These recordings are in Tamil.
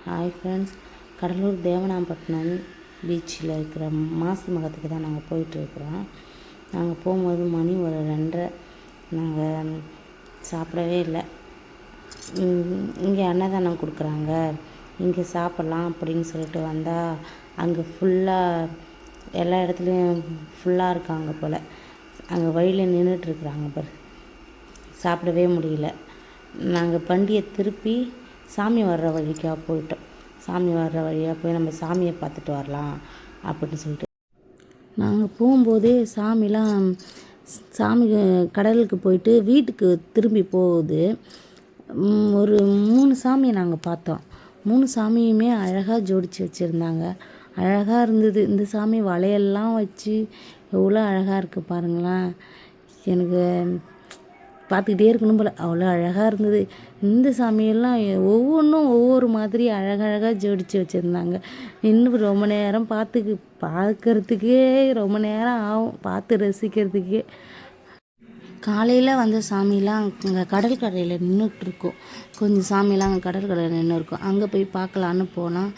ஹாய் ஃப்ரெண்ட்ஸ், கடலூர் தேவனாம்பட்டினம் பீச்சில் இருக்கிற மாசி மகத்துக்கு தான் நாங்கள் போயிட்டுருக்குறோம். நாங்கள் போகும்போது மணி ஒரு 2:30. நாங்கள் சாப்பிடவே இல்லை. இங்கே அன்னதானம் கொடுக்குறாங்க, இங்கே சாப்பிட்லாம் அப்படின்னு சொல்லிட்டு வந்தால் அங்கே ஃபுல்லாக எல்லா இடத்துலையும் ஃபுல்லாக இருக்காங்க போல். அங்கே வழியில் நின்றுட்டுருக்குறாங்க பாரு, சாப்பிடவே முடியல. நாங்கள் வண்டியை திருப்பி சாமி வர்ற வழிக்காக போயிட்டோம். சாமி வர்ற வழியாக போய் நம்ம சாமியை பார்த்துட்டு வரலாம் அப்படின்னு சொல்லிட்டு நாங்கள் போகும்போதே சாமி கடலுக்கு போயிட்டு வீட்டுக்கு திரும்பி போகுது. ஒரு 3 சாமியை நாங்கள் பார்த்தோம். 3 சாமியுமே அழகாக ஜோடித்து வச்சுருந்தாங்க. அழகாக இருந்தது. இந்த சாமி வளையல்லாம் வச்சு எவ்வளோ அழகாக இருக்குது பாருங்களேன். எனக்கு பார்த்துக்கிட்டே இருக்கணும் போல், அவ்வளோ அழகாக இருந்தது. இந்த சாமியெல்லாம் ஒவ்வொன்றும் ஒவ்வொரு மாதிரி அழகழகாக ஜோடித்து வச்சுருந்தாங்க. இன்னும் ரொம்ப நேரம் பார்க்குறதுக்கே ரொம்ப நேரம் ஆகும், பார்த்து ரசிக்கிறதுக்கே. காலையில் வந்த சாமிலாம் அங்கே கடற்கரையில் நின்றுட்டுருக்கோம். கொஞ்சம் சாமிலாம் அங்கே கடற்கரையில் நின்று இருக்கும். அங்கே போய் பார்க்கலான்னு போனால்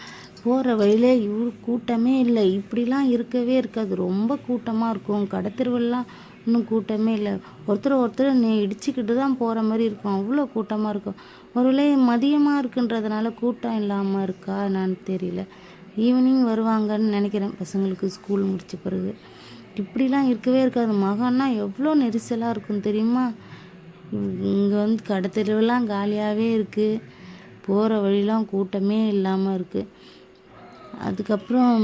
போகிற வழியில் கூட்டமே இல்லை. இப்படிலாம் இருக்கவே இருக்காது, ரொம்ப கூட்டமாக இருக்கும். கடத்தெருவெல்லாம் இன்னும் கூட்டமே இல்லை. ஒருத்தர் இடிச்சுக்கிட்டு தான் போகிற மாதிரி இருக்கும், அவ்வளோ கூட்டமாக இருக்கும். ஒருவேளை மதியமாக இருக்குன்றதுனால கூட்டம் இல்லாமல் இருக்கா என்னான்னு தெரியல. ஈவினிங் வருவாங்கன்னு நினைக்கிறேன், பசங்களுக்கு ஸ்கூல் முடித்த பிறகு. இப்படிலாம் இருக்கவே இருக்காது. மகன்னா எவ்வளோ நெரிசலாக இருக்கும் தெரியுமா. இங்கே கடத்தெருவெல்லாம் காலியாகவே இருக்குது, போகிற வழிலாம் கூட்டமே இல்லாமல் இருக்குது. அதுக்கப்புறம்